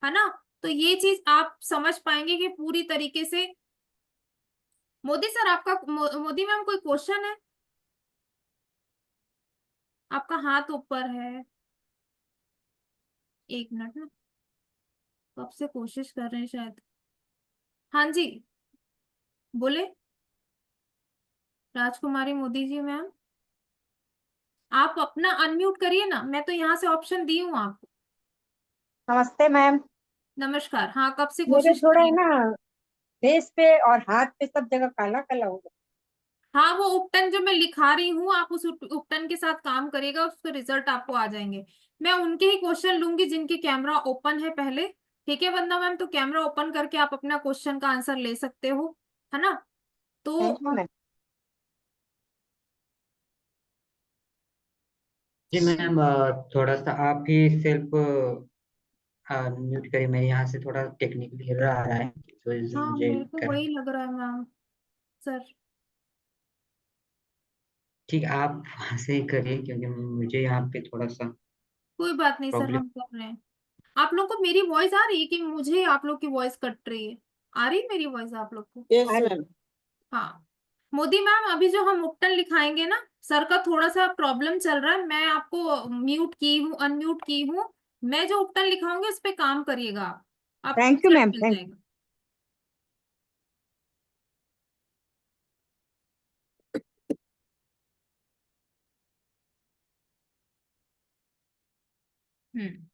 है ना। तो ये चीज आप समझ पाएंगे कि पूरी तरीके से। मोदी सर आपका मोदी मैम कोई क्वेश्चन है? आपका हाथ ऊपर है। एक मिनट ना, कब से कोशिश कर रहे हैं शायद। हाँ जी, बोले। राजकुमारी मोदी जी मैम, आप अपना अनम्यूट करिए ना, मैं तो यहाँ से ऑप्शन दी हूँ आपको। नमस्ते मैम। नमस्कार। हाँ, कब से मेरे कोशिश कर थोड़ा रहे है हैं? ना, फेस पे और हाथ पे सब जगह काला काला हो गया। हाँ, वो उपटन जो मैं लिखा रही हूँ, आप उस उपटन के साथ काम करिएगा, उसके रिजल्ट आपको आ जाएंगे। मैं उनके ही क्वेश्चन लूंगी जिनके कैमरा ओपन है पहले। ठीक है वंदना मैम, तो कैमरा ओपन करके आप अपना क्वेश्चन का आंसर ले सकते हो, है ना। तो थैंक यू मैम। जी मैम, थोड़ा सा आप ही सेल्फ म्यूट करिए। मेरे यहाँ से थोड़ा टेक्निकली एरर आ रहा है, तो इसलिए हाँ, मुझे मेरे को कर। वही लग रहा है मैम सर। ठीक, आप वहाँ से ही करिए क्योंकि मुझे यहाँ पे थोड़ा सा कोई बात नहीं सर, प्रॉब्लम। हम कर रहे हैं। आप लोग को मेरी वॉइस आ रही है कि मुझे आप लोग की वॉइस कट रही है? आ रही है मेरी वॉइस आप लोग को? Yes ma'am. हाँ। मोदी मैम, अभी जो हम उपटन लिखाएंगे ना, सर का थोड़ा सा प्रॉब्लम चल रहा है, मैं आपको म्यूट की हूँ, अनम्यूट की हूँ। मैं जो उपटन लिखाऊंगी उस पे काम करिएगा आप, आपको thank you result ma'am. Mill thank जाएगा। हम्म।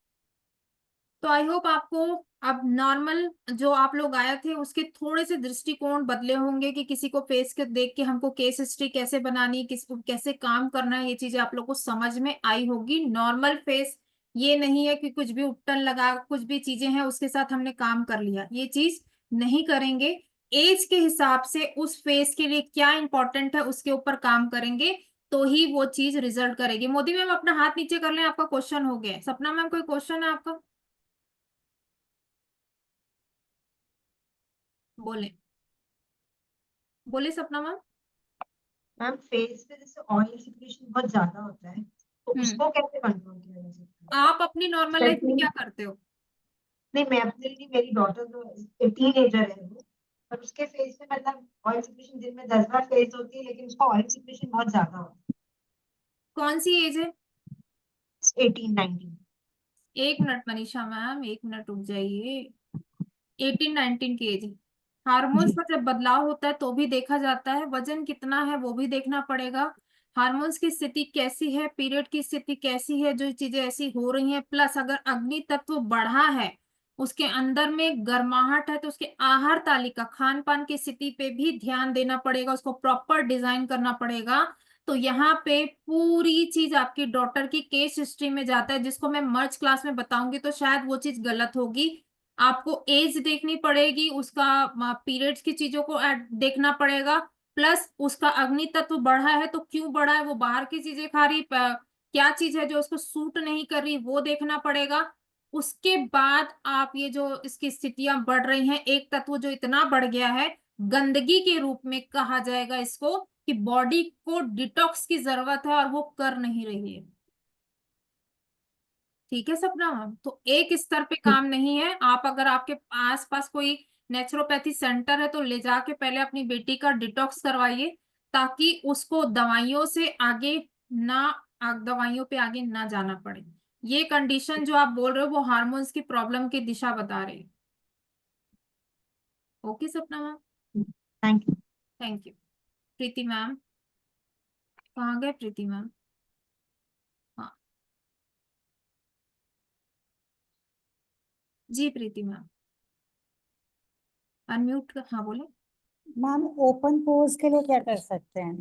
तो आई होप आपको अब नॉर्मल जो आप लोग आए थे उसके थोड़े से दृष्टिकोण बदले होंगे, कि किसी को फेस के देख के हमको केस हिस्ट्री कैसे बनानी, किसको कैसे काम करना है, ये चीजें आप लोग को समझ में आई होगी। नॉर्मल फेस ये नहीं है कि कुछ भी उपटन लगा, कुछ भी चीजें हैं उसके साथ हमने काम कर लिया, ये चीज नहीं करेंगे। एज के हिसाब से उस फेस के लिए क्या इंपॉर्टेंट है उसके ऊपर काम करेंगे, तो ही वो चीज रिजल्ट करेगी। मोदी मैम अपना हाथ नीचे कर लें, आपका क्वेश्चन हो गया है। सपना मैम कोई क्वेश्चन है आपका? बोले, बोले सपना मैम। मैम फेस पे जैसे ऑयल सिक्रेशन बहुत ज्यादा होता है, तो हम्म। उसको कैसे कंट्रोल किया जा सकता है? आप अपनी नॉर्मल लाइफ में स्पेशली क्या करते हो? नहीं, मैं अपने लिए, मेरी डॉटर जो टीनेजर है वो, और उसके फेस पे मतलब ऑयल सिक्रेशन दिन में 10 बार फेस होती है, लेकिन उसका ऑयल सिक्रेशन बहुत ज्यादा होता कौन सी एज है? है, 18-19। एक मिनट मनीषा मैम, एक मिनट रुक जाइए। 18-19 की एज? हार्मोन्स जी। का जब बदलाव होता है तो भी देखा जाता है, वजन कितना है वो भी देखना पड़ेगा, हार्मोन्स की स्थिति कैसी है, पीरियड की स्थिति कैसी है, जो चीजें ऐसी हो रही हैं, प्लस अगर अग्नि तत्व बढ़ा है, उसके अंदर में गर्माहट है, तो उसके आहार तालिका खान पान की स्थिति पे भी ध्यान देना पड़ेगा, उसको प्रॉपर डिजाइन करना पड़ेगा। तो यहाँ पे पूरी चीज आपकी डॉटर की केस हिस्ट्री में जाता है, जिसको मैं मर्ज क्लास में बताऊंगी तो शायद वो चीज गलत होगी। आपको एज देखनी पड़ेगी, उसका पीरियड्स की चीजों को देखना पड़ेगा, प्लस उसका अग्नि तत्व बढ़ा है तो क्यों बढ़ा है, वो बाहर की चीजें खा रही, क्या चीज है जो उसको सूट नहीं कर रही, वो देखना पड़ेगा। उसके बाद आप ये जो इसकी स्थितियां बढ़ रही हैं, एक तत्व जो इतना बढ़ गया है, गंदगी के रूप में कहा जाएगा इसको, कि बॉडी को डिटॉक्स की जरूरत है और वो कर नहीं रही है। ठीक है सपना मैम, तो एक स्तर पे काम नहीं है। आप अगर आपके आसपास कोई नेचुरोपैथी सेंटर है तो ले जाके पहले अपनी बेटी का डिटॉक्स करवाइए, ताकि उसको दवाइयों से आगे ना, दवाइयों पे आगे ना जाना पड़े। ये कंडीशन जो आप बोल रहे हो वो हार्मोन्स की प्रॉब्लम की दिशा बता रहे हैं। ओके सपना ma'am, thank you. Thank you. Preeti ma'am, कहाँ गए प्रीति मैम? हाँ जी प्रीति मैम, अनम्यूट कर, हाँ बोले। मैम ओपन पोर्स के लिए क्या कर सकते हैं?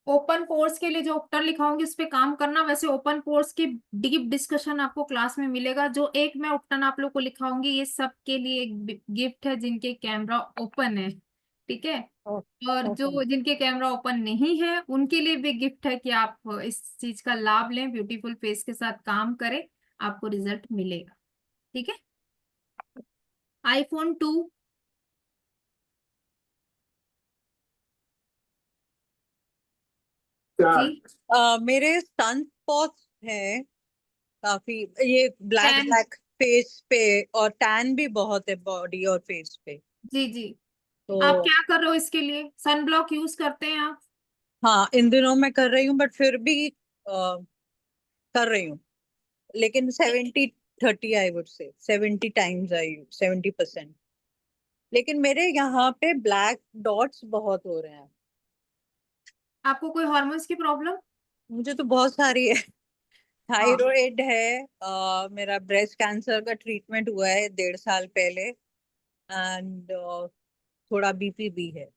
ओपन पोर्स के लिए जो उत्तर लिखाऊंगी उस पे काम करना। वैसे ओपन पोर्स की डीप डिस्कशन आपको क्लास में मिलेगा। जो एक मैं उपटन आप लोग को लिखाऊंगी ये सब के लिए एक गिफ्ट है जिनके कैमरा ओपन है, ठीक है। और ओके। जो जिनके कैमरा ओपन नहीं है उनके लिए भी गिफ्ट है कि आप इस चीज का लाभ लें, ब्यूटीफुल फेस के साथ काम करें, आपको रिजल्ट मिलेगा। ठीक है। iPhone 2। जी। मेरे सन स्पॉट्स है काफी, ये ब्लैक 10। ब्लैक फेस पे, और टैन भी बहुत है बॉडी और फेस पे। जी जी। तो आप क्या कर रहे हो इसके लिए? सन ब्लॉक यूज करते हैं आप? हाँ, इन दिनों मैं कर रही हूँ, बट फिर भी कर रही हूँ। लेकिन 70-30, I would say 70 times I, 70%। लेकिन मेरे यहाँ पे ब्लैक डॉट्स बहुत हो रहे हैं। आपको कोई हार्मोन्स की प्रॉब्लम? मुझे तो बहुत सारी है। हाँ। थायराइड है, मेरा ब्रेस्ट कैंसर का ट्रीटमेंट हुआ है 1.5 साल पहले, एंड थोड़ा बीपी भी है।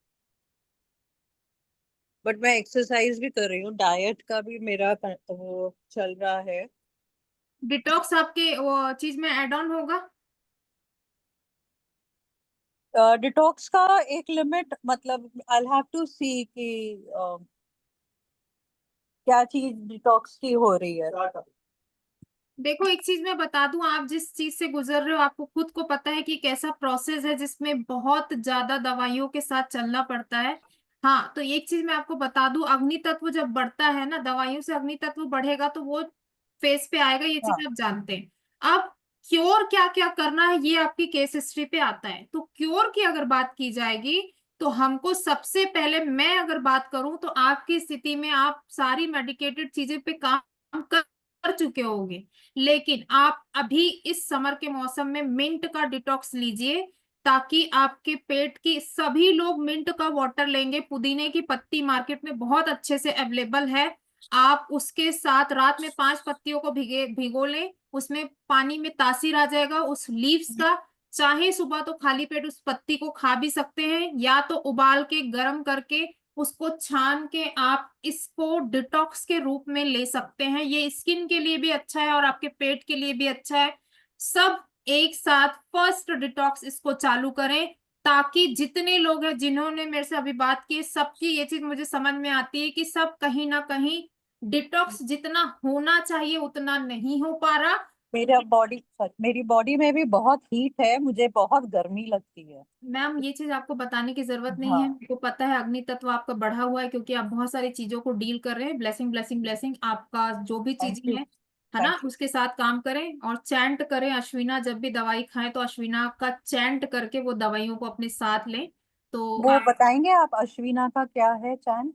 बट मैं एक्सरसाइज भी कर रही हूँ, डाइट का भी मेरा वो चल रहा है। डिटॉक्स आपके वो चीज में एड ऑन होगा? डिटॉक्स का एक लिमिट, मतलब आई हैव टू सी कि क्या चीज डिटॉक्स की हो रही है। देखो एक चीज मैं बता दूं, आप जिस चीज से गुजर रहे हो आपको खुद को पता है कि एक ऐसा प्रोसेस है जिसमें बहुत ज्यादा दवाइयों के साथ चलना पड़ता है। हाँ, तो एक चीज मैं आपको बता दूं, अग्नि तत्व जब बढ़ता है ना, दवाइयों से अग्नि तत्व बढ़ेगा तो वो फेस पे आएगा, ये हाँ, चीज आप जानते हैं। अब क्योर क्या क्या करना है ये आपकी केस हिस्ट्री पे आता है। तो क्योर की अगर बात की जाएगी तो हमको सबसे पहले, मैं अगर बात करूं तो आपकी स्थिति में आप सारी मेडिकेटेड चीजें पे काम कर चुके होंगे, लेकिन आप अभी इस समर के मौसम में मिंट का डिटॉक्स लीजिए, ताकि आपके पेट की, सभी लोग मिंट का वाटर लेंगे, पुदीने की पत्ती मार्केट में बहुत अच्छे से अवेलेबल है। आप उसके साथ रात में 5 पत्तियों को भिगो लें, उसमें पानी में तासीर आ जाएगा उस लीव्स का। चाहे सुबह तो खाली पेट उस पत्ती को खा भी सकते हैं, या तो उबाल के गर्म करके उसको छान के आप इसको डिटॉक्स के रूप में ले सकते हैं। ये स्किन के लिए भी अच्छा है और आपके पेट के लिए भी अच्छा है। सब एक साथ फर्स्ट डिटॉक्स इसको चालू करें, ताकि जितने लोग हैं जिन्होंने मेरे से अभी बात की, सबकी ये चीज मुझे समझ में आती है कि सब कहीं ना कहीं डिटॉक्स जितना होना चाहिए उतना नहीं हो पा रहा। मेरी बॉडी में भी बहुत हीट है, मुझे बहुत गर्मी लगती है। मैम ये चीज आपको बताने की जरूरत नहीं है, हाँ, आपको पता है अग्नि तत्व आपका बढ़ा हुआ है क्योंकि आप बहुत सारी चीजों को डील कर रहे हैं। ब्लेसिंग ब्लेसिंग ब्लेसिंग, आपका जो भी थैंक चीजें यू, हैं, है ना, थैंक यू। उसके साथ काम करें और चैंट करें। अश्विना जब भी दवाई खाएं तो अश्विना का चैंट करके वो दवाइयों को अपने साथ लें। तो वो बताएंगे आप, अश्विना का क्या है चैन?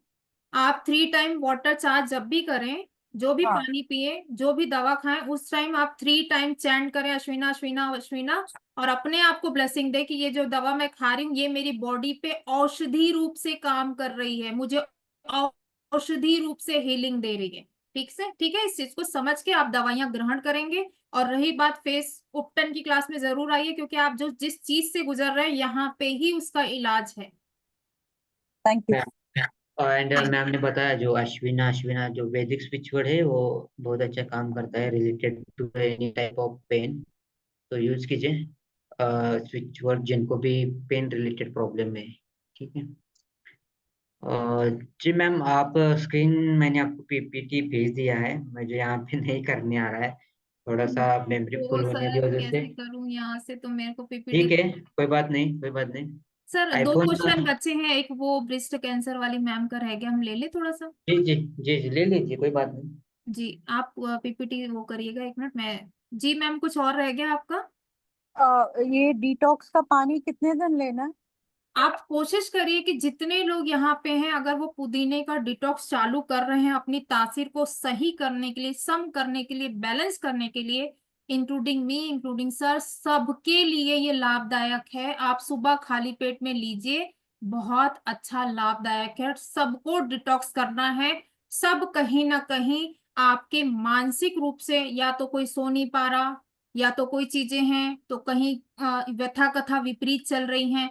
आप 3 टाइम वाटर चार्ज जब भी करें, जो भी हाँ, पानी पिए, जो भी दवा खाएं, उस टाइम आप 3 टाइम चैंट करें अश्विना अश्विना अश्विना, और अपने आप को ब्लेसिंग दे कि ये जो दवा मैं खा रही हूँ ये मेरी बॉडी पे औषधि रूप से काम कर रही है, मुझे औषधि रूप से हीलिंग दे रही है। ठीक है, इस चीज को समझ के आप दवाइयां ग्रहण करेंगे। और रही बात फेस उपटन की, क्लास में जरूर आइए क्योंकि आप जो जिस चीज से गुजर रहे हैं यहाँ पे ही उसका इलाज है। Thank you. एंड मैम ने बताया जो अश्विना अश्विना जो वैदिक स्पिरिचुअल है वो बहुत अच्छा काम करता है related to any type of pain. तो यूज कीजिए स्पिरिचुअल जिनको भी पेन रिलेटेड प्रॉब्लम है। ठीक है। जी मैम, आप स्क्रीन, मैंने आपको पीपीटी भेज दिया है, मुझे यहाँ पे नहीं करने आ रहा है, थोड़ा सा मेमोरी तो फुल होने की सर वजह से। कैसे करूं यहाँ से, तो मेरे को पीपीटी। ठीक है, कोई बात नहीं, कोई बात नहीं। सर दो आईफोन। क्वेश्चन बचे हैं, एक वो ब्रेस्ट कैंसर वाली मैम का रह गया, हम ले ले थोड़ा सा। जी जी जी जी, ले लीजिए, कोई बात नहीं। जी आप पीपीटी वो करिएगा, 1 मिनट मैं। जी मैम कुछ और रह गया आपका? ये डिटॉक्स का पानी कितने दिन लेना है? आप कोशिश करिए कि जितने लोग यहाँ पे हैं अगर वो पुदीने का डिटॉक्स चालू कर रहे हैं अपनी तासीर को सही करने के लिए, सम करने के लिए, बैलेंस करने के लिए, इंक्लूडिंग मी, इंक्लूडिंग सर, सबके लिए ये लाभदायक है। आप सुबह खाली पेट में लीजिए, बहुत अच्छा लाभदायक है। सबको डिटॉक्स करना है। सब कहीं ना कहीं आपके मानसिक रूप से, या तो कोई सो नहीं पा रहा, या तो कोई चीजें हैं तो कहीं व्यथा कथा विपरीत चल रही हैं,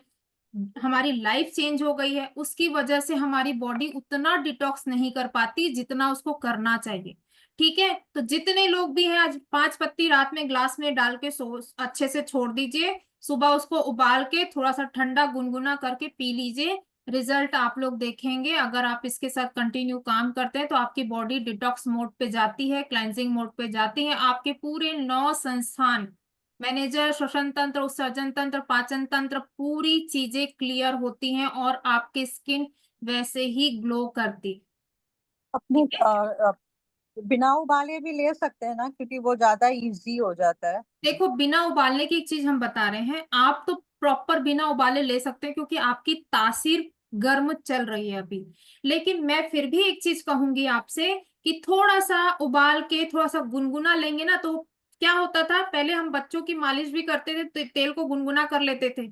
हमारी लाइफ चेंज हो गई है, उसकी वजह से हमारी बॉडी उतना डिटॉक्स नहीं कर पाती जितना उसको करना चाहिए। ठीक है, तो जितने लोग भी हैं आज 5 पत्ती रात में ग्लास में डाल के सो अच्छे से छोड़ दीजिए, सुबह उसको उबाल के थोड़ा सा ठंडा गुनगुना करके पी लीजिए। रिजल्ट आप लोग देखेंगे, अगर आप इसके साथ कंटिन्यू काम करते हैं तो आपकी बॉडी डिटॉक्स मोड पे जाती है, क्लेंजिंग मोड पे जाती है, आपके पूरे 9 संस्थान, मैनेजर, श्वसन तंत्र, उत्सर्जन तंत्र, पाचन तंत्र, पूरी चीजें क्लियर होती हैं और आपकी स्किन वैसे ही ग्लो करती। अपने ठीक है। बिना उबाले भी ले सकते हैं ना, क्योंकि वो ज्यादा इजी हो जाता है। देखो, बिना उबालने की एक चीज हम बता रहे हैं, आप तो प्रॉपर बिना उबाले ले सकते हैं क्योंकि आपकी तासीर गर्म चल रही है अभी। लेकिन मैं फिर भी एक चीज कहूंगी आपसे कि थोड़ा सा उबाल के थोड़ा सा गुनगुना लेंगे ना, तो क्या होता था पहले हम बच्चों की मालिश भी करते थे तो तेल को गुनगुना कर लेते थे।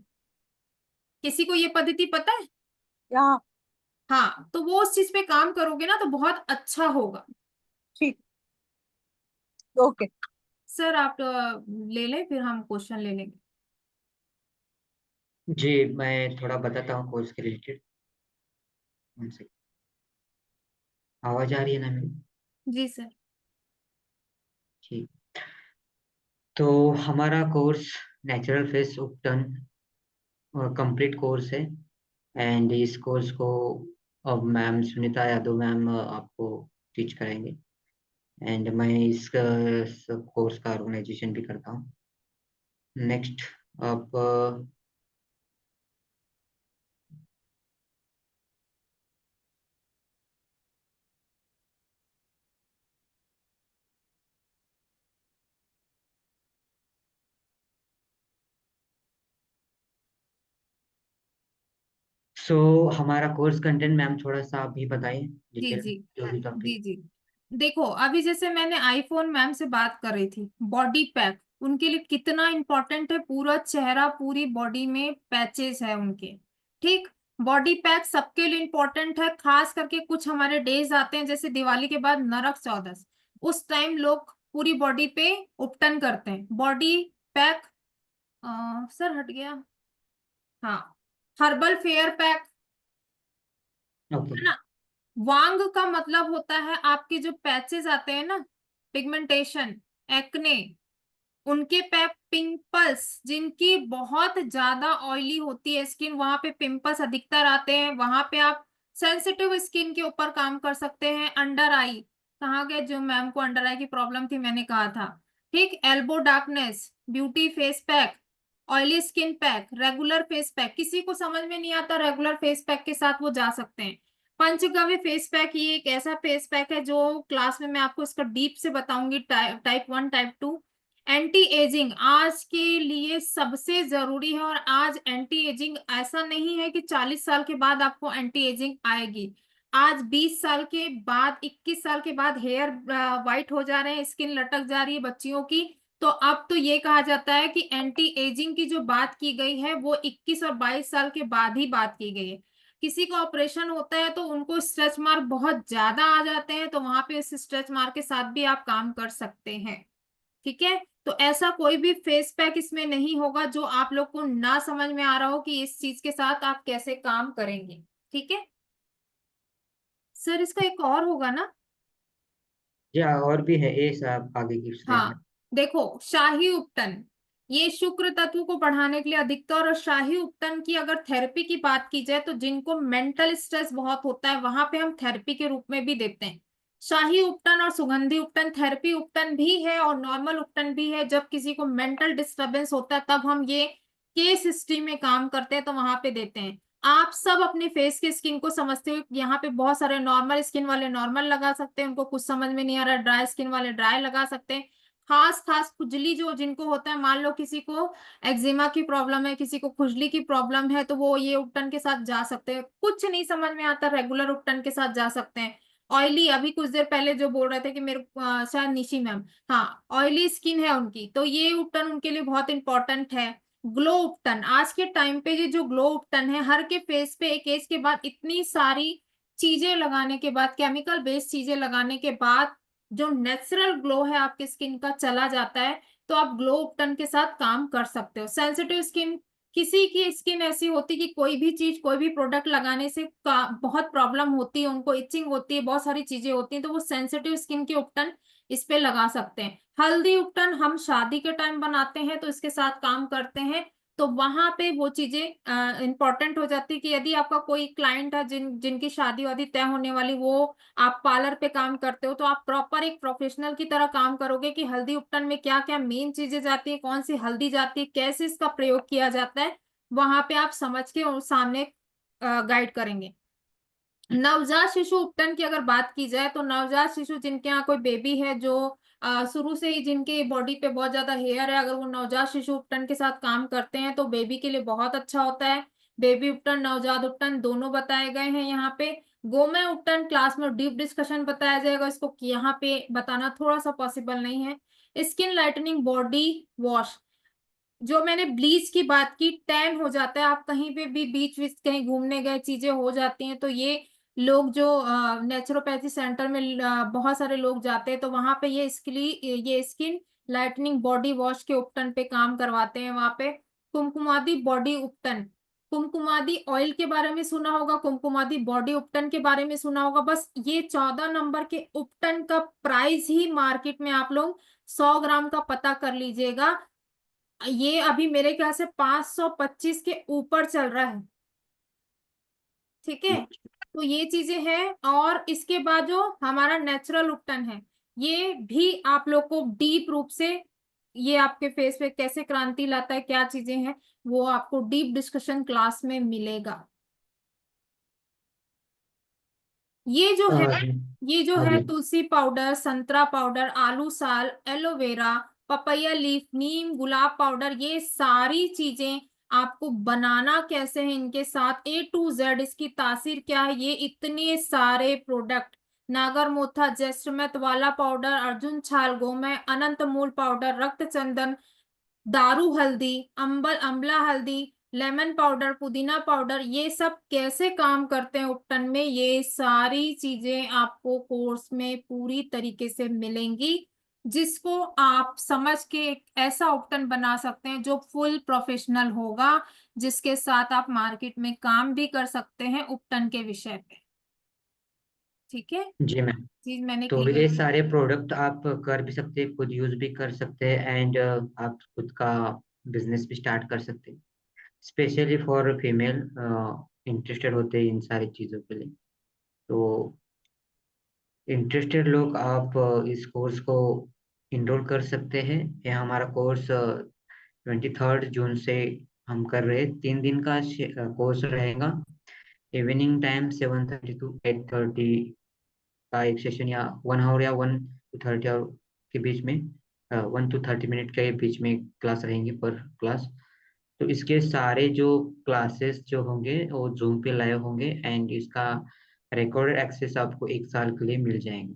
किसी को ये पद्धति पता है? यहाँ हाँ, तो वो उस चीज पे काम करोगे ना तो बहुत अच्छा होगा। ठीक, ओके। सर आप ले लें, फिर हम क्वेश्चन ले लेंगे। जी, मैं थोड़ा बताता हूँ कोर्स के रिलेटेड। आवाज आ रही है ना मेरी? जी सर। ठीक। तो हमारा कोर्स नेचुरल फेस उपटन कंप्लीट कोर्स है। एंड इस कोर्स को अब मैम सुनीता यादव मैम आपको टीच कराएंगे। एंड मैं इस कोर्स का ऑर्गेनाइजेशन भी करता हूँ। नेक्स्ट, अब सो हमारा कोर्स कंटेंट मैम थोड़ा सा आप भी बताइए जी डिटेल, जी। जो भी टॉपिक। जी जी। देखो, अभी जैसे मैंने आईफोन मैम से बात कर रही थी, बॉडी पैक उनके लिए कितना इंपॉर्टेंट है। पूरा चेहरा पूरी बॉडी में पैचेस है उनके। ठीक। बॉडी पैक सबके लिए इंपॉर्टेंट है, खास करके कुछ हमारे डेज आते हैं जैसे दिवाली के बाद नरक चौदस, उस टाइम लोग पूरी बॉडी पे उपटन करते हैं। बॉडी पैक, सर हट गया, हाँ, हर्बल फेयर पैक, ओके। है ना। वांग का मतलब होता है आपके जो पैचेस आते हैं ना, पिगमेंटेशन, एक्ने, उनके पे पिंपल्स, जिनकी बहुत ज्यादा ऑयली होती है स्किन, वहां पे पिंपल्स अधिकतर आते हैं, वहां पे आप सेंसिटिव स्किन के ऊपर काम कर सकते हैं। अंडर आई, कहाँ गए जो मैम को अंडर आई की प्रॉब्लम थी, मैंने कहा था। ठीक। Elbow darkness, beauty face pack, oily skin pack, regular face pack, किसी को समझ में नहीं आता रेगुलर फेस पैक के साथ वो जा सकते हैं। पंचगव्य फेस पैक, ये एक ऐसा फेस पैक है जो क्लास में मैं आपको इसका डीप से बताऊंगी, टाइप 1 टाइप 2। एंटी एजिंग आज के लिए सबसे जरूरी है, और आज एंटी एजिंग ऐसा नहीं है कि 40 साल के बाद आपको एंटी एजिंग आएगी। आज 20 साल के बाद, 21 साल के बाद हेयर वाइट हो जा रहे हैं, स्किन लटक जा रही है बच्चियों की। तो अब तो ये कहा जाता है कि एंटी एजिंग की जो बात की गई है वो 21 और 22 साल के बाद ही बात की गई है। किसी को ऑपरेशन होता है तो उनको स्ट्रेच मार्क बहुत ज्यादा आ जाते हैं, तो वहां पे इस स्ट्रेच मार्क के साथ भी आप काम कर सकते हैं। ठीक है। तो ऐसा कोई भी फेस पैक इसमें नहीं होगा जो आप लोग को ना समझ में आ रहा हो कि इस चीज के साथ आप कैसे काम करेंगे। ठीक है। सर इसका एक और होगा ना? जी हाँ, और भी है ये सब आगे की स्लाइड में। हाँ, देखो, शाही उपटन, ये शुक्र तत्व को बढ़ाने के लिए अधिकतर, और शाही उपटन की अगर थेरेपी की बात की जाए तो जिनको मेंटल स्ट्रेस बहुत होता है वहां पे हम थेरेपी के रूप में भी देते हैं। शाही उपटन और सुगंधी उपटन थेरेपी उपटन भी है और नॉर्मल उपटन भी है। जब किसी को मेंटल डिस्टरबेंस होता है तब हम ये केस हिस्ट्री में काम करते हैं तो वहां पे देते हैं। आप सब अपने फेस की स्किन को समझते हो, यहाँ पे बहुत सारे नॉर्मल स्किन वाले नॉर्मल लगा सकते हैं, उनको कुछ समझ में नहीं आ रहा, ड्राई स्किन वाले ड्राई लगा सकते हैं। खास खास खुजली जो जिनको होता है, मान लो किसी को एक्जिमा की प्रॉब्लम है, किसी को खुजली की प्रॉब्लम है, तो वो ये उपटन के साथ जा सकते हैं। कुछ नहीं समझ में आता, रेगुलर उपटन के साथ जा सकते हैं। ऑयली, अभी कुछ देर पहले जो बोल रहे थे कि मेरे शायद निशी मैम, हाँ, ऑयली स्किन है उनकी, तो ये उपटन उनके लिए बहुत इंपॉर्टेंट है। ग्लो उपटन, आज के टाइम पे ये जो ग्लो उपटन है, हर के फेस पे एक एज के बाद इतनी सारी चीजें लगाने के बाद, केमिकल बेस्ड चीजें लगाने के बाद जो नेचुरल ग्लो है आपके स्किन का चला जाता है, तो आप ग्लो उपटन के साथ काम कर सकते हो। सेंसिटिव स्किन, किसी की स्किन ऐसी होती है कि कोई भी चीज कोई भी प्रोडक्ट लगाने से बहुत प्रॉब्लम होती है, उनको इचिंग होती है, बहुत सारी चीजें होती हैं, तो वो सेंसिटिव स्किन के उपटन इस पे लगा सकते हैं। हल्दी उपटन हम शादी के टाइम बनाते हैं तो इसके साथ काम करते हैं। तो वहां पे वो चीजें इंपॉर्टेंट हो जाती है कि यदि आपका कोई क्लाइंट है जिनकी शादी वादी तय होने वाली, वो आप पार्लर पे काम करते हो, तो आप प्रॉपर एक प्रोफेशनल की तरह काम करोगे कि हल्दी उपटन में क्या क्या मेन चीजें जाती है, कौन सी हल्दी जाती है, कैसे इसका प्रयोग किया जाता है, वहां पे आप समझ के और सामने गाइड करेंगे। नवजात शिशु उपटन की अगर बात की जाए तो नवजात शिशु जिनके यहाँ कोई बेबी है, जो शुरू से ही जिनके बॉडी पे बहुत ज्यादा हेयर है, अगर वो नवजात शिशु उपटन के साथ काम करते हैं तो बेबी के लिए बहुत अच्छा होता है। बेबी उपटन, नवजात उपटन दोनों बताए गए हैं यहाँ पे। गोमय उपटन क्लास में डीप डिस्कशन बताया जाएगा, इसको यहाँ पे बताना थोड़ा सा पॉसिबल नहीं है। स्किन लाइटनिंग बॉडी वॉश, जो मैंने ब्लीच की बात की, टैन हो जाता है, आप कहीं पे भी बीच बीच कहीं घूमने गए, चीजें हो जाती हैं, तो ये लोग जो नेचुरोपैथी सेंटर में बहुत सारे लोग जाते हैं, तो वहां पे ये स्किन लाइटनिंग बॉडी वॉश के उपटन पे काम करवाते हैं वहां पे। कुमकुमादी बॉडी उपटन, कुमकुमादी ऑयल के बारे में सुना होगा, कुमकुमादी बॉडी उपटन के बारे में सुना होगा। बस ये 14 नंबर के उपटन का प्राइस ही मार्केट में आप लोग 100 ग्राम का पता कर लीजिएगा, ये अभी मेरे ख्याल से 525 के ऊपर चल रहा है। ठीक है, तो ये चीजें हैं। और इसके बाद जो हमारा नेचुरल उपटन है, ये भी आप लोग को डीप रूप से, ये आपके फेस पे कैसे क्रांति लाता है, क्या चीजें हैं, वो आपको डीप डिस्कशन क्लास में मिलेगा। ये जो है, ये जो हाँ है जी। तुलसी पाउडर, संतरा पाउडर, आलू साल, एलोवेरा, पपैया लीफ, नीम, गुलाब पाउडर, ये सारी चीजें आपको बनाना कैसे है, इनके साथ A to Z इसकी तासीर क्या है, ये इतने सारे प्रोडक्ट, नागर मोथा, जैस्ट्रमेथ वाला पाउडर, अर्जुन छाल, गोमय, अनंत मूल पाउडर, रक्त चंदन, दारू हल्दी, अम्ला हल्दी, लेमन पाउडर, पुदीना पाउडर, ये सब कैसे काम करते हैं उपटन में, ये सारी चीजें आपको कोर्स में पूरी तरीके से मिलेंगी, जिसको आप समझ के एक ऐसा उपटन बना सकते हैं जो फुल प्रोफेशनल होगा, जिसके साथ आप मार्केट में काम भी कर सकते हैं उपटन के विषय पे। ठीक है, जी मैम। चीज मैंने तो क्लियर। ये सारे प्रोडक्ट आप कर भी सकते हैं, खुद यूज भी कर सकते हैं, एंड आप खुद का बिजनेस भी स्टार्ट कर सकते हैं, स्पेशली फॉर फीमेल इंटरेस्टेड होते हैं इन सारी चीज़ों के लिए। तो इंटरेस्टेड लोग आप इस कोर्स को इनरोल कर सकते हैं। ये हमारा कोर्स 23 जून से हम कर रहे हैं, 3 दिन का कोर्स रहेगा। इवनिंग टाइम 7:30 to 8:30 का एक सेशन, या 1 आवर या 1 to 30 आवर के बीच में, 1 to 30 मिनट के बीच में क्लास रहेंगी पर क्लास। तो इसके सारे जो क्लासेस जो होंगे वो जूम पे लाइव होंगे, एंड इसका रिकॉर्डेड एक्सेस आपको 1 साल के लिए मिल जाएंगे,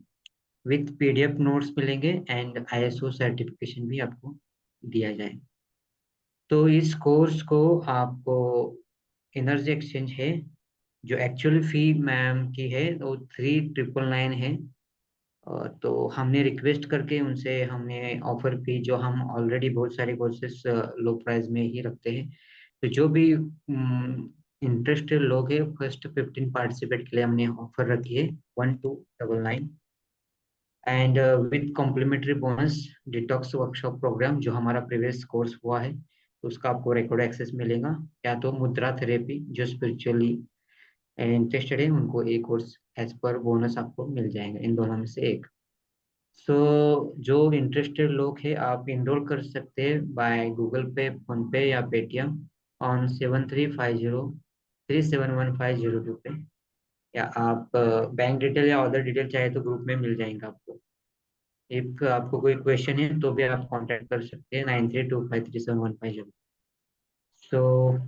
विथ PDF नोट्स मिलेंगे, एंड ISO सर्टिफिकेशन भी आपको दिया जाएगा। तो इस कोर्स को आपको एनर्जी एक्सचेंज है, जो एक्चुअल फी मैम की है वो 3999 है। तो हमने रिक्वेस्ट करके उनसे हमने ऑफर की, जो हम ऑलरेडी बहुत सारे कोर्सेस लो प्राइस में ही रखते हैं। तो जो भी इंटरेस्टेड लोग हैं, फर्स्ट 15 पार्टिसिपेट के लिए हमने ऑफर रखी है 1299, and with complimentary bonus detox workshop programme, जो हमारा प्रीवियस कोर्स हुआ है, तो उसका आपको रिकॉर्ड एक्सेस मिलेगा, या तो मुद्रा थेरेपी, जो स्पिरिचुअली इंटरेस्टेड है उनको एक कोर्स एज पर बोनस आपको मिल जाएगा, इन दोनों में से एक। सो जो इंटरेस्टेड लोग हैं आप इनरोल कर सकते हैं बाय गूगल पे, फोन पे या पेटीएम ऑन 7350371502 पे, या आप बैंक डिटेल या अदर डिटेल चाहे तो ग्रुप में मिल जाएंगे आपको। एक आपको कोई क्वेश्चन है तो भी आप कांटेक्ट कर सकते हैं 9325371502। सो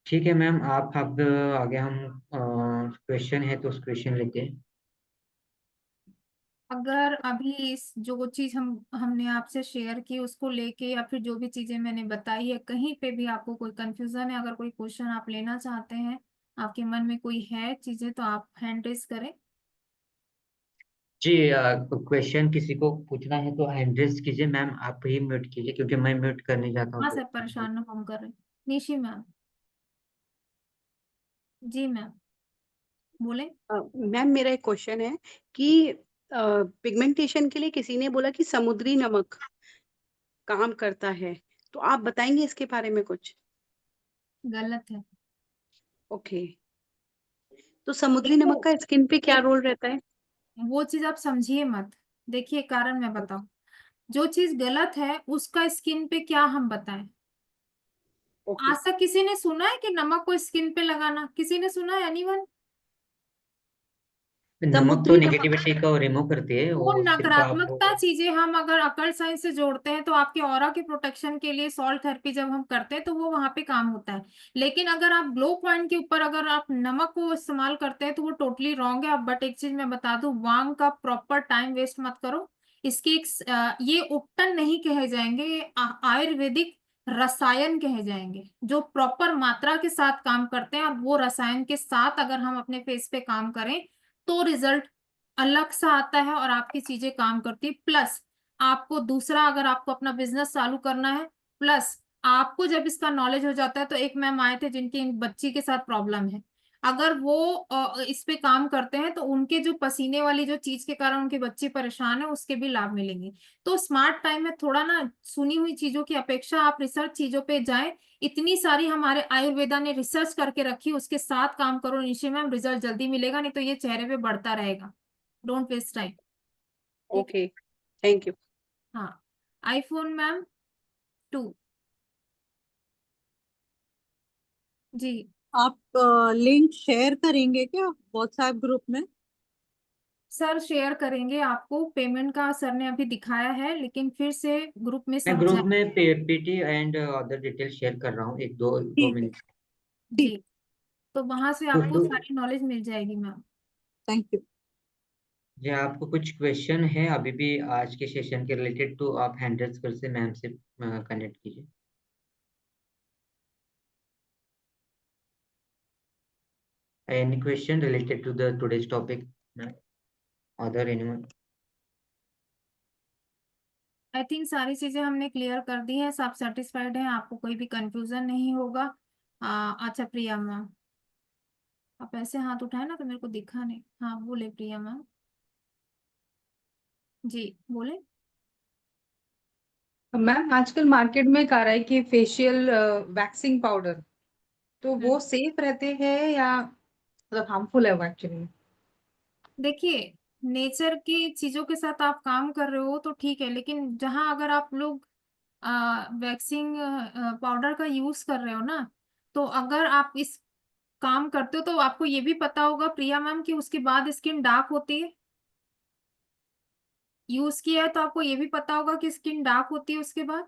ठीक है मैम, आप अब आगे हम क्वेश्चन है तो उस क्वेश्चन लेते हैं। अगर अभी इस जो चीज हमने आपसे शेयर की उसको लेके, या फिर जो भी चीजें मैंने बताई है, कहीं पे भी आपको कोई कंफ्यूजन है, अगर कोई क्वेश्चन आप लेना चाहते हैं, आपके मन में कोई है चीजें, तो आप हैंड रेज करें। जी, क्वेश्चन किसी को पूछना है तो हैंड रेज कीजिए मैम, आप ही म्यूट कीजिए क्योंकि मैं म्यूट करने जाता हूँ हाँ तो। सर, परेशान ना हम कर रहे हैं। निशी मैम। जी मैम, बोले। मैम मेरा एक क्वेश्चन है कि पिगमेंटेशन के लिए किसी ने बोला कि समुद्री नमक काम करता है, तो आप बताएंगे इसके बारे में कुछ? गलत है। ओके, तो समुद्री देखो, नमक का स्किन पे क्या एक रोल रहता है? वो चीज आप समझिए मत, देखिए कारण मैं बताऊं, जो चीज गलत है उसका स्किन पे क्या हम बताएं। ओके। आज तक किसी ने सुना है कि नमक को स्किन पे लगाना, किसी ने सुना है? एनीवन? नमक तो समुद्री नमक नेगेटिविटी को रिमूव करती है, वो वो सिर्फ नकारात्मकता आपको। चीजें हम अगर अकल साइंस से जोड़ते हैं तो आपके ऑरा के प्रोटेक्शन के लिए सॉल्ट थेरेपी जब हम करते हैं तो वो वहां पे काम होता है। लेकिन अगर आप ग्लो पॉइंट के ऊपर अगर आप नमक को इस्तेमाल करते हैं तो वो टोटली रॉन्ग है। बट एक चीज मैं बता दूं, वांग का प्रॉपर टाइम वेस्ट मत करो। इसके ये उपटन नहीं कहे जाएंगे, ये आयुर्वेदिक रसायन कहे जाएंगे जो प्रॉपर मात्रा के साथ काम करते हैं। और वो रसायन के साथ अगर हम अपने फेस पे काम करें तो रिजल्ट अलग सा आता है और आपकी चीजें काम करती है। प्लस आपको दूसरा, अगर आपको अपना बिजनेस चालू करना है, प्लस आपको जब इसका नॉलेज हो जाता है, तो एक मैम आए थे जिनकी बच्ची के साथ प्रॉब्लम है, अगर वो इस पे काम करते हैं तो उनके जो पसीने वाली जो चीज के कारण उनकी बच्ची परेशान है उसके भी लाभ मिलेंगे। तो स्मार्ट टाइम में थोड़ा ना सुनी हुई चीजों की अपेक्षा आप रिसर्च चीजों पे जाएं। इतनी सारी हमारे आयुर्वेदा ने रिसर्च करके रखी, उसके साथ काम करो निश्चय मैम, रिजल्ट जल्दी मिलेगा, नहीं तो ये चेहरे पे बढ़ता रहेगा। Don't waste time. ठीक है। Okay, thank you. हाँ, आईफोन मैम 2 जी। आप लिंक शेयर करेंगे क्या व्हाट्सएप ग्रुप में? सर शेयर करेंगे, आपको पेमेंट का सर ने अभी दिखाया है, लेकिन फिर से ग्रुप में मैं ग्रुप समझा। में PPT and other detail share कर रहा हूँ, एक दो दो ठीक है, मिनट। जी, ठीक। तो वहां से तो आपको सारी नॉलेज मिल जाएगी मैम। Thank you. जी, आपको कुछ क्वेश्चन है अभी भी आज के सेशन के रिलेटेड, तो आप हैंडल्स कर से मैम से कनेक्ट कीजिए। Any question related to the today's topic, other anyone? I think सारी चीजें हमने क्लियर कर दी हैं, सब सेटिस्फाइड हैं, आपको कोई भी कंफ्यूजन नहीं होगा। अच्छा प्रिया मैम, आप ऐसे हाथ उठाए ना तो मेरे को दिखा नहीं। हाँ बोले प्रिया मैम। जी बोले। मैम आजकल मार्केट में एक आ रहा है कि फेशियल वैक्सिंग पाउडर, तो वो सेफ रहते हैं या मतलब हार्मफुल है वो एक्चुअली? देखिए, नेचर की चीजों के साथ आप काम कर रहे हो तो ठीक है, लेकिन जहां अगर आप लोग वैक्सिंग पाउडर का यूज कर रहे हो ना, तो अगर आप इस काम करते हो तो आपको ये भी पता होगा प्रिया मैम कि उसके बाद स्किन डार्क होती है। यूज किया है तो आपको ये भी पता होगा कि स्किन डार्क होती है उसके बाद।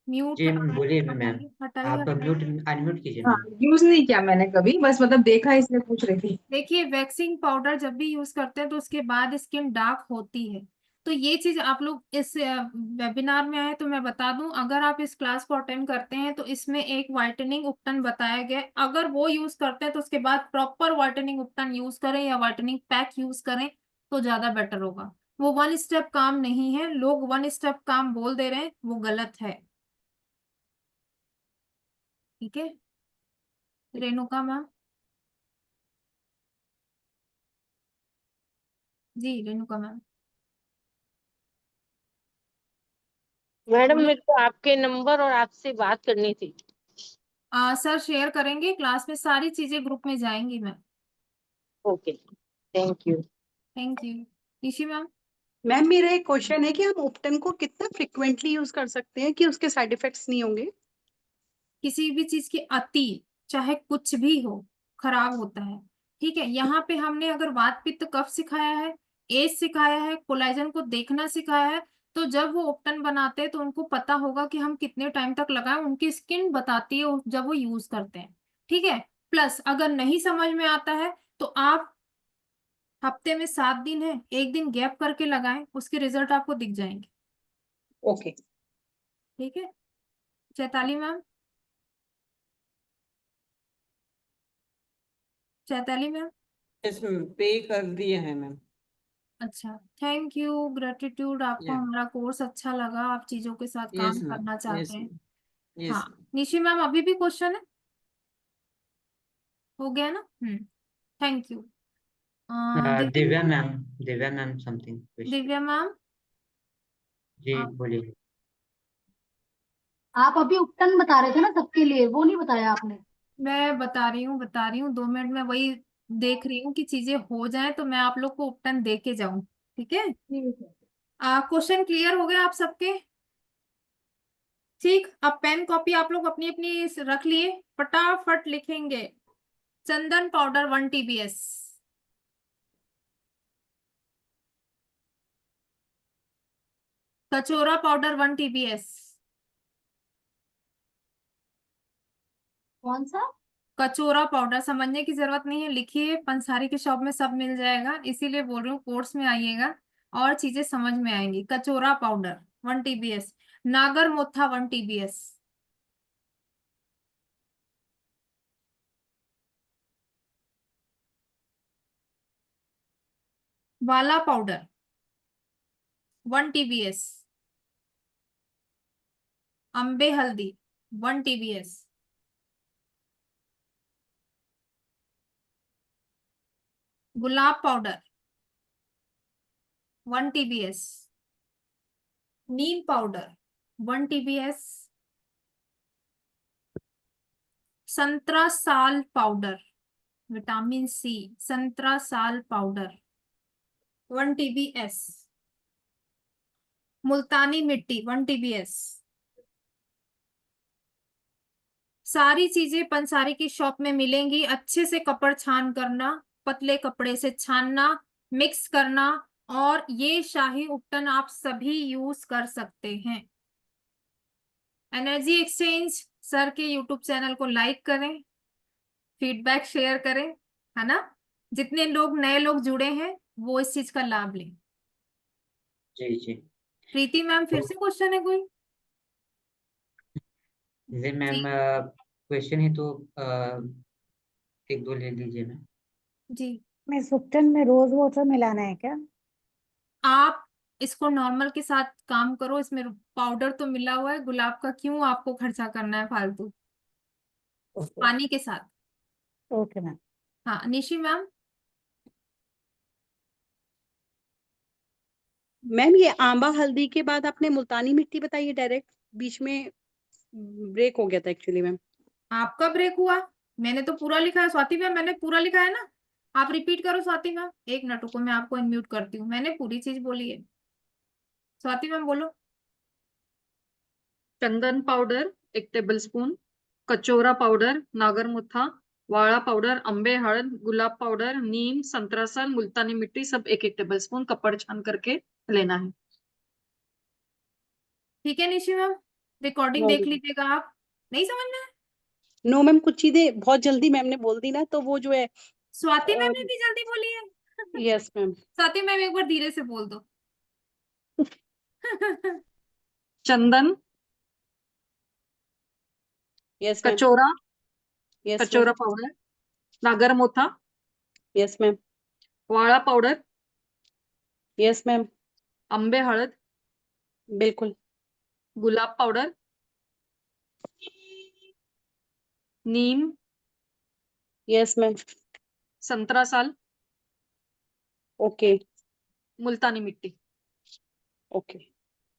म्यूट जी बोलिए मैम, हटाइए हटाइए आप हटाइए। म्यूट अनम्यूट कीजिए हाँ, मैम। यूज नहीं किया मैंने कभी, बस मतलब देखा है इसलिए पूछ रही थी। देखिए, वैक्सिंग पाउडर जब भी यूज करते हैं तो उसके बाद स्किन डार्क होती है। तो ये चीज आप लोग इस वेबिनार में आए तो मैं बता दूं, अगर आप इस क्लास को अटेंड करते हैं तो इसमें एक व्हाइटनिंग उपटन बताया गया है। अगर वो यूज करते हैं तो उसके बाद प्रॉपर व्हाइटनिंग उपटन यूज करें या व्हाइटनिंग पैक यूज करें तो ज्यादा बेटर होगा। वो वन स्टेप काम नहीं है, लोग वन स्टेप काम बोल दे रहे हैं, वो गलत है। ठीक है। रेणुका मैम। जी रेणुका मैम मैडम बोले। मेरे को आपके नंबर और आपसे बात करनी थी। सर शेयर करेंगे, क्लास में सारी चीजें ग्रुप में जाएंगी ma'am. Okay, thank you. Thank you. Nishi ma'am. Ma'am मेरा एक क्वेश्चन है कि हम उपटन को कितना फ्रिक्वेंटली यूज कर सकते हैं कि उसके साइड इफेक्ट्स नहीं होंगे? किसी भी चीज की अति, चाहे कुछ भी हो, खराब होता है। ठीक है, यहाँ पे हमने अगर वात पित्त कफ सिखाया है, एज सिखाया है, कोलेजन को देखना सिखाया है, तो जब वो उपटन बनाते हैं तो उनको पता होगा कि हम कितने टाइम तक लगाएं, उनकी स्किन बताती है जब वो यूज करते हैं। ठीक है। प्लस अगर नहीं समझ में आता है तो आप हफ्ते में 7 दिन है, एक दिन गैप करके लगाएं, उसके रिजल्ट आपको दिख जाएंगे। ओके। ठीक है। Chaitali ma'am. Chaitali ma'am. Yes ma'am, पे कर दिए हैं मैम। अच्छा, थैंक यू, ग्रेटिट्यूड, आपको या हमारा कोर्स अच्छा लगा, आप चीजों के साथ यस काम मैम, करना चाहते यस हैं। मैम, यस हाँ, निशी मैम अभी भी क्वेश्चन है? हो गया ना? Thank you. Divya Divya ma'am. Ma'am, Divya ma'am something question. Divya ma'am. जी आप बोलिए। आप अभी उपटन बता रहे थे ना सबके लिए, वो नहीं बताया आपने। मैं बता रही हूँ 2 मिनट में, वही देख रही हूँ कि चीजें हो जाए तो मैं आप लोग को उपटन दे के जाऊं। ठीक है। ठीक है। क्वेश्चन क्लियर हो गए आप सबके? ठीक, अब पेन कॉपी आप लोग अपनी अपनी रख लिए, फटाफट लिखेंगे। चंदन पाउडर 1 TBS, कचोरा पाउडर 1 TBS, कौन सा? कचोरा पाउडर समझने की जरूरत नहीं है, लिखिए, पंसारी की शॉप में सब मिल जाएगा, इसीलिए बोल रही हूँ कोर्स में आइएगा और चीजें समझ में आएंगी। कचोरा पाउडर 1 TBS, नागर मोथा 1 TBS, वाला पाउडर 1 TBS, अम्बे हल्दी 1 TBS, गुलाब पाउडर 1 TBS, नीम पाउडर 1 TBS, संतरा साल पाउडर, विटामिन सी, संतरा साल पाउडर 1 TBS, मुल्तानी मिट्टी 1 TBS। सारी चीजें पंसारी की शॉप में मिलेंगी। अच्छे से कपड़ छान करना, पतले कपड़े से छानना, मिक्स करना, और ये शाही उपटन आप सभी यूज कर सकते हैं। एनर्जी एक्सचेंज सर के यूट्यूब चैनल को लाइक करें, फीडबैक शेयर करें, है ना। जितने लोग नए लोग जुड़े हैं वो इस चीज का लाभ लें। जी जी। प्रीति मैम फिर तो से क्वेश्चन है कोई? जी मैम, जी क्वेश्चन है तो एक दो ले लीजिए मैम। जी। मैं सुप्टन में रोज वाटर मिलाना है क्या? आप इसको नॉर्मल के साथ काम करो, इसमें पाउडर तो मिला हुआ है, गुलाब का क्यों आपको खर्चा करना है फालतू, ओके पानी के साथ। Okay ma'am. हाँ निशी मैम। मैम ये आंबा हल्दी के बाद आपने मुल्तानी मिट्टी बताई है डायरेक्ट, बीच में ब्रेक हो गया था एक्चुअली मैम। आपका ब्रेक हुआ? मैंने तो पूरा लिखा है स्वाति मैम, मैंने पूरा लिखा है ना। आप रिपीट करो स्वाति मैम, एक मिनट रुको, मैं आपको अनम्यूट करती हूँ, मैंने पूरी चीज बोली है। स्वाति मैम बोलो। चंदन पाउडर 1 टेबलस्पून, कचोरा पाउडर, नागरमुथा, वाड़ा पाउडर, अम्बे हळद, गुलाब पाउडर, नीम, संतरा सल, मुल्तानी मिट्टी सब 1 1 टेबलस्पून कपड़ छान करके लेना है। ठीक है निशी मैम, रिकॉर्डिंग देख लीजिएगा आप। नहीं समझ में? नो मैम, कुछ चीजें बहुत जल्दी मैम ने बोल दी ना, तो वो जो है। स्वाति मैम ने भी जल्दी बोली है। Yes ma'am. स्वाति मैम एक बार धीरे से बोल दो। चंदन, यस मैम, कचोरा, यस मैम, कचोरा पाउडर, नागरमोथा, यस मैम, वाड़ा पाउडर, यस मैम, अम्बे हळद, बिल्कुल, गुलाब पाउडर, नीम, यस मैम, संतरा साल, ओके मुल्तानी मिट्टी। ओके,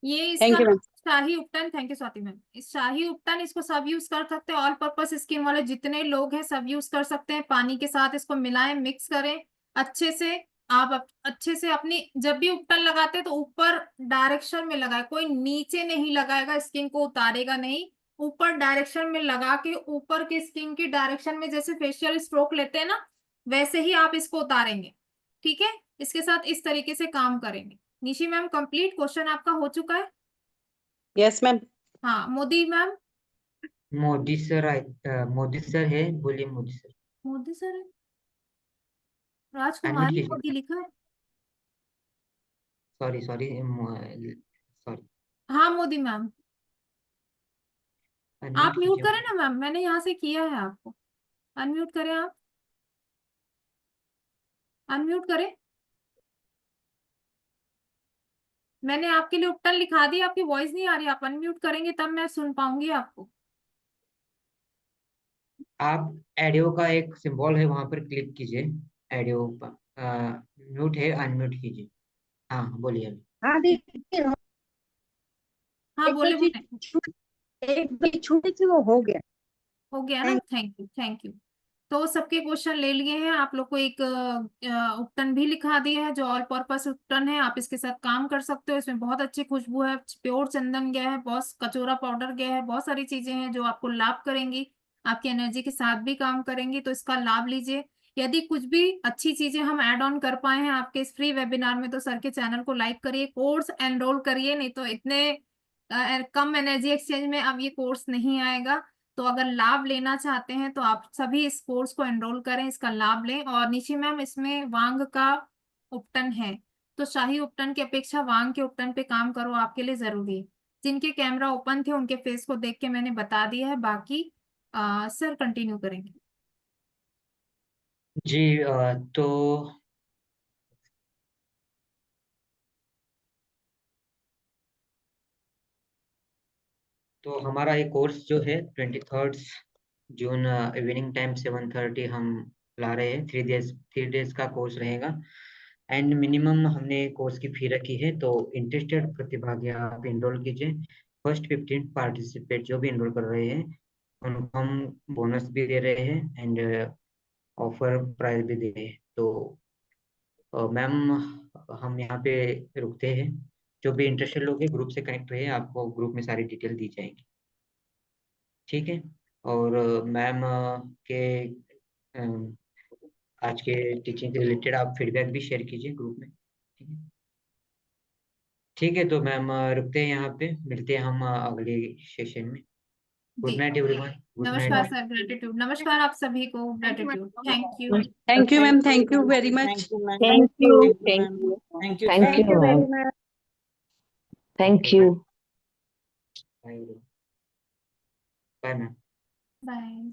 ये इसका थैंक यू मैम। शाही उपटन, थैंक यू स्वाति मैम। इस शाही उपटन इसको सब यूज कर सकते हैं, ऑल पर्पस स्किन वाले जितने लोग हैं सब यूज कर सकते हैं। पानी के साथ इसको मिलाएं, मिक्स करें अच्छे से। आप अच्छे से अपनी जब भी उपटन लगाते हैं तो ऊपर डायरेक्शन में लगाए, कोई नीचे नहीं लगाएगा, स्किन को उतारेगा नहीं। ऊपर डायरेक्शन में लगा के ऊपर की स्किन की डायरेक्शन में, जैसे फेशियल स्ट्रोक लेते हैं ना, वैसे ही आप इसको उतारेंगे। ठीक है, इसके साथ इस तरीके से काम करेंगे। निशी मैम कंप्लीट क्वेश्चन आपका हो चुका है? Yes ma'am. हाँ Modi ma'am. Modi sir Modi sir है, बोलिए मोदी सर। मोदी सर है, अनम्यूट राजकुमारी कीजिए। मोदी लिखा है। सॉरी सॉरी सॉरी, हाँ मोदी मैम। आप अनम्यूट म्यूट कीजिए। करें ना मैम, मैंने यहाँ से किया है आपको। अनम्यूट करें आप, अनम्यूट करें। मैंने आपके लिए उपटन लिखा दी, आपकी वॉइस नहीं आ रही, आप अनम्यूट करेंगे तब मैं सुन पाऊंगी आपको। आप एडियो का एक सिंबल है वहां पर क्लिक कीजिए, एडियो पर म्यूट है, अनम्यूट कीजिए। हाँ बोलिए अभी। हाँ देखिए, हाँ बोले बोले। एक दो छोटी सी वो हो गया। हो गया ना, थैंक यू थैंक यू। तो सबके क्वेश्चन ले लिए हैं, आप लोग को एक उपटन भी लिखा दिया है जो ऑल पर्पस उपटन है। आप इसके साथ काम कर सकते हो, इसमें बहुत अच्छी खुशबू है, प्योर चंदन गया है, बहुत कचोरा पाउडर गया है, बहुत सारी चीजें हैं जो आपको लाभ करेंगी। आपकी एनर्जी के साथ भी काम करेंगी, तो इसका लाभ लीजिए। यदि कुछ भी अच्छी चीजें हम ऐड ऑन कर पाए हैं आपके इस फ्री वेबिनार में, तो सर के चैनल को लाइक करिए, कोर्स एनरोल करिए, नहीं तो इतने कम एनर्जी एक्सचेंज में अब ये कोर्स नहीं आएगा। तो अगर लाभ लेना चाहते हैं तो आप सभी इस कोर्स को एनरोल करें, इसका लाभ लें। और निशी मैम, इसमें वांग का उपटन है, तो शाही उपटन की अपेक्षा वांग के उपटन पे काम करो, आपके लिए जरूरी है। जिनके कैमरा ओपन थे उनके फेस को देख के मैंने बता दिया है, बाकी सर कंटिन्यू करेंगे। जी तो हमारा ये कोर्स जो है 23 जून इवनिंग टाइम 7:30 हम ला रहे हैं। 3 डेज का कोर्स रहेगा एंड मिनिमम हमने कोर्स की फी रखी है। तो इंटरेस्टेड प्रतिभागी आप इनरोल कीजिए। फर्स्ट 15 पार्टिसिपेट जो भी इनरोल कर रहे हैं उनको हम बोनस भी दे रहे हैं एंड ऑफर प्राइस भी दे रहे हैं। तो मैम हम यहाँ पे रुकते हैं। जो भी इंटरेस्टेड लोग हैं ग्रुप से कनेक्ट रहे, आपको ग्रुप में सारी डिटेल दी जाएगी, ठीक है। और मैम के अम, आज के टीचिंग से रिलेटेड आप फीडबैक भी शेयर कीजिए ग्रुप में, ठीक है। ठीक है, तो मैम रुकते हैं यहाँ पे, मिलते हैं हम अगले सेशन में। गुड जी, नाइट एवरीवन। गुड नमस्कार नाइट। सर, ग्रेटिट्यूड, नमस्कार आप सभी को, gratitude, thank you. Thank you ma'am, thank you very much. Thank you. Thank Thank you, you. ma'am. Thank you. Thank you, ma'am. Thank you. Bye ma'am. Bye.